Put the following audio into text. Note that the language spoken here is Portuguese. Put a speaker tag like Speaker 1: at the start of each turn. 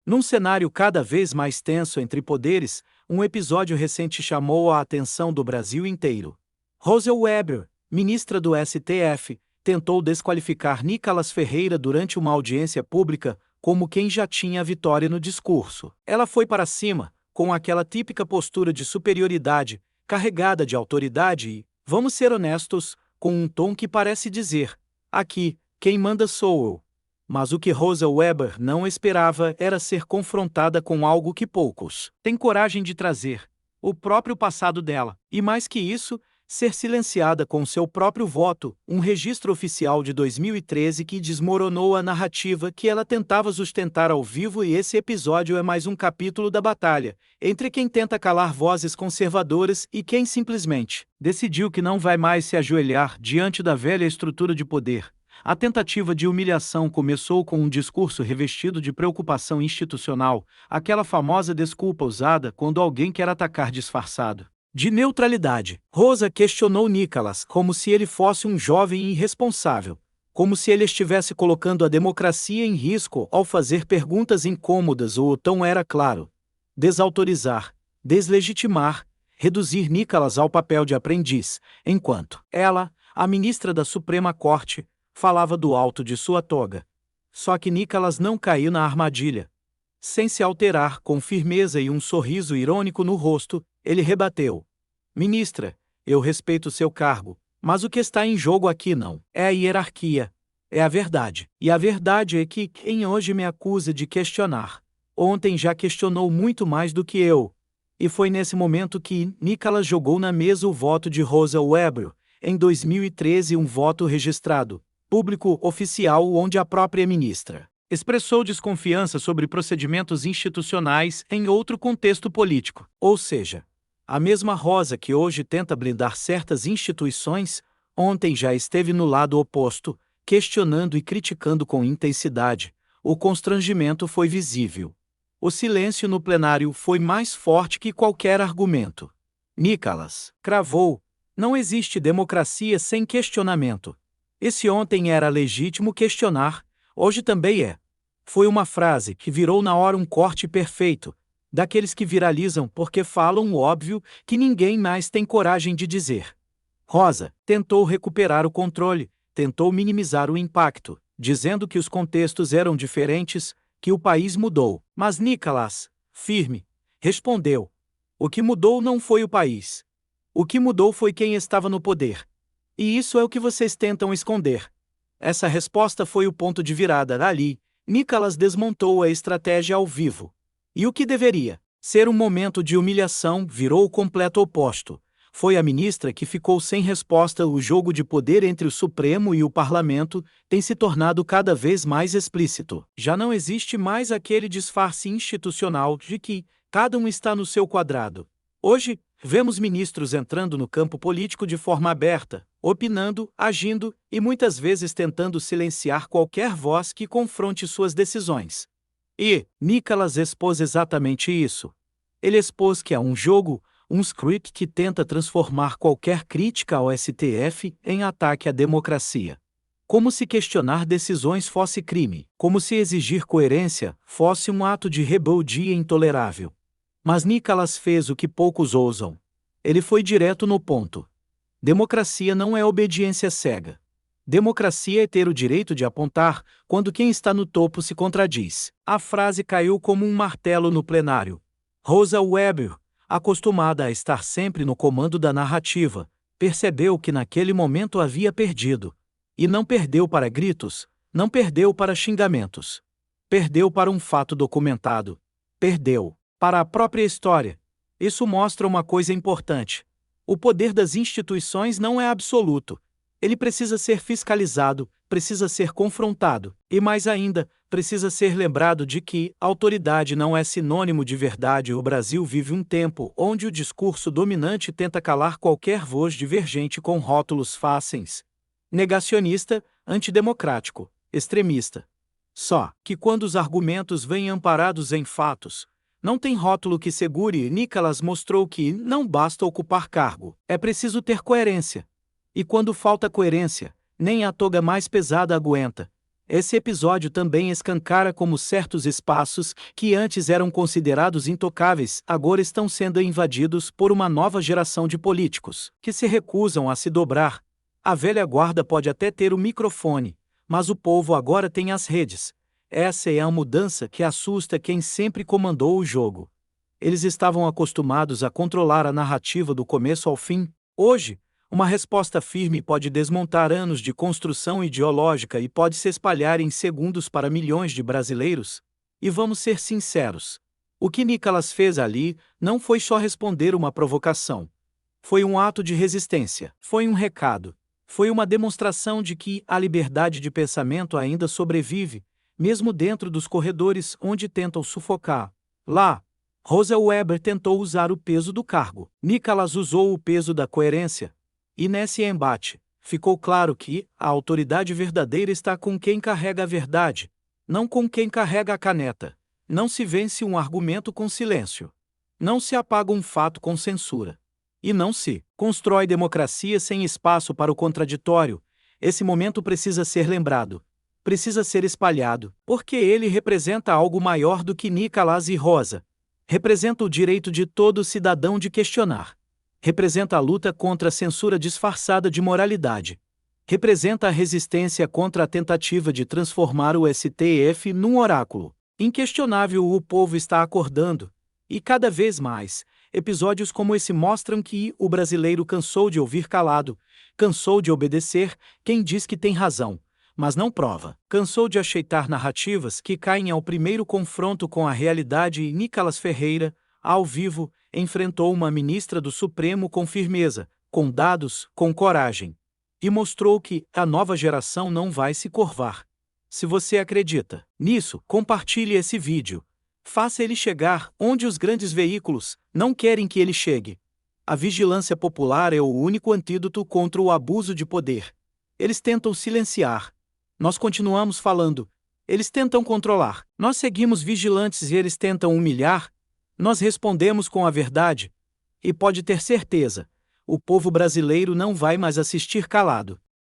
Speaker 1: Num cenário cada vez mais tenso entre poderes, um episódio recente chamou a atenção do Brasil inteiro. Rosa Weber, ministra do STF, tentou desqualificar Nicalas Ferreira durante uma audiência pública, como quem já tinha a vitória no discurso. Ela foi para cima, com aquela típica postura de superioridade, carregada de autoridade e, vamos ser honestos, com um tom que parece dizer: aqui, quem manda sou eu. Mas o que Rosa Weber não esperava era ser confrontada com algo que poucos têm coragem de trazer: o próprio passado dela. E mais que isso, ser silenciada com seu próprio voto, um registro oficial de 2013 que desmoronou a narrativa que ela tentava sustentar ao vivo. E esse episódio é mais um capítulo da batalha entre quem tenta calar vozes conservadoras e quem simplesmente decidiu que não vai mais se ajoelhar diante da velha estrutura de poder. A tentativa de humilhação começou com um discurso revestido de preocupação institucional, aquela famosa desculpa usada quando alguém quer atacar disfarçado de neutralidade. Rosa questionou Nicalas como se ele fosse um jovem irresponsável, como se ele estivesse colocando a democracia em risco ao fazer perguntas incômodas. O tom era claro: desautorizar, deslegitimar, reduzir Nicalas ao papel de aprendiz, enquanto ela, a ministra da Suprema Corte, falava do alto de sua toga. Só que Nicalas não caiu na armadilha. Sem se alterar, com firmeza e um sorriso irônico no rosto, ele rebateu: ministra, eu respeito seu cargo, mas o que está em jogo aqui não é a hierarquia, é a verdade. E a verdade é que quem hoje me acusa de questionar, ontem já questionou muito mais do que eu. E foi nesse momento que Nicalas jogou na mesa o voto de Rosa Weber, em 2013, um voto registrado público oficial onde a própria ministra expressou desconfiança sobre procedimentos institucionais em outro contexto político. Ou seja, a mesma Rosa que hoje tenta blindar certas instituições, ontem já esteve no lado oposto, questionando e criticando com intensidade. O constrangimento foi visível. O silêncio no plenário foi mais forte que qualquer argumento. Nicalas cravou: não existe democracia sem questionamento. E se ontem era legítimo questionar, hoje também é. Foi uma frase que virou na hora um corte perfeito, daqueles que viralizam porque falam o óbvio que ninguém mais tem coragem de dizer. Rosa tentou recuperar o controle, tentou minimizar o impacto, dizendo que os contextos eram diferentes, que o país mudou. Mas Nicalas, firme, respondeu: o que mudou não foi o país. O que mudou foi quem estava no poder. E isso é o que vocês tentam esconder. Essa resposta foi o ponto de virada. Ali, Nicalas desmontou a estratégia ao vivo. E o que deveria ser um momento de humilhação virou o completo oposto. Foi a ministra que ficou sem resposta. O jogo de poder entre o Supremo e o Parlamento tem se tornado cada vez mais explícito. Já não existe mais aquele disfarce institucional de que cada um está no seu quadrado. Hoje, vemos ministros entrando no campo político de forma aberta, opinando, agindo e muitas vezes tentando silenciar qualquer voz que confronte suas decisões. E Nicalas expôs exatamente isso. Ele expôs que há um jogo, um script que tenta transformar qualquer crítica ao STF em ataque à democracia. Como se questionar decisões fosse crime, como se exigir coerência fosse um ato de rebeldia intolerável. Mas Nicalas fez o que poucos ousam. Ele foi direto no ponto. Democracia não é obediência cega. Democracia é ter o direito de apontar quando quem está no topo se contradiz. A frase caiu como um martelo no plenário. Rosa Weber, acostumada a estar sempre no comando da narrativa, percebeu que naquele momento havia perdido. E não perdeu para gritos, não perdeu para xingamentos. Perdeu para um fato documentado. Perdeu para a própria história. Isso mostra uma coisa importante. O poder das instituições não é absoluto. Ele precisa ser fiscalizado, precisa ser confrontado, e mais ainda, precisa ser lembrado de que autoridade não é sinônimo de verdade. O Brasil vive um tempo onde o discurso dominante tenta calar qualquer voz divergente com rótulos fáceis: negacionista, antidemocrático, extremista. Só que quando os argumentos vêm amparados em fatos, não tem rótulo que segure. Nicalas mostrou que não basta ocupar cargo, é preciso ter coerência. E quando falta coerência, nem a toga mais pesada aguenta. Esse episódio também escancara como certos espaços, que antes eram considerados intocáveis, agora estão sendo invadidos por uma nova geração de políticos, que se recusam a se dobrar. A velha guarda pode até ter o microfone, mas o povo agora tem as redes. Essa é a mudança que assusta quem sempre comandou o jogo. Eles estavam acostumados a controlar a narrativa do começo ao fim. Hoje, uma resposta firme pode desmontar anos de construção ideológica e pode se espalhar em segundos para milhões de brasileiros. E vamos ser sinceros. O que Nicolas fez ali não foi só responder uma provocação. Foi um ato de resistência, foi um recado, foi uma demonstração de que a liberdade de pensamento ainda sobrevive, mesmo dentro dos corredores onde tentam sufocar. Lá, Rosa Weber tentou usar o peso do cargo. Nicolas usou o peso da coerência. E nesse embate, ficou claro que a autoridade verdadeira está com quem carrega a verdade, não com quem carrega a caneta. Não se vence um argumento com silêncio. Não se apaga um fato com censura. E não se constrói democracia sem espaço para o contraditório. Esse momento precisa ser lembrado. Precisa ser espalhado, porque ele representa algo maior do que Nicolas e Rosa. Representa o direito de todo cidadão de questionar. Representa a luta contra a censura disfarçada de moralidade. Representa a resistência contra a tentativa de transformar o STF num oráculo. Inquestionável, o povo está acordando. E cada vez mais, episódios como esse mostram que o brasileiro cansou de ouvir calado, cansou de obedecer quem diz que tem razão, mas não prova. Cansou de aceitar narrativas que caem ao primeiro confronto com a realidade e Nicolas Ferreira, ao vivo, enfrentou uma ministra do Supremo com firmeza, com dados, com coragem. E mostrou que a nova geração não vai se curvar. Se você acredita nisso, compartilhe esse vídeo. Faça ele chegar onde os grandes veículos não querem que ele chegue. A vigilância popular é o único antídoto contra o abuso de poder. Eles tentam silenciar. Nós continuamos falando. Eles tentam controlar. Nós seguimos vigilantes e eles tentam humilhar. Nós respondemos com a verdade. E pode ter certeza, o povo brasileiro não vai mais assistir calado.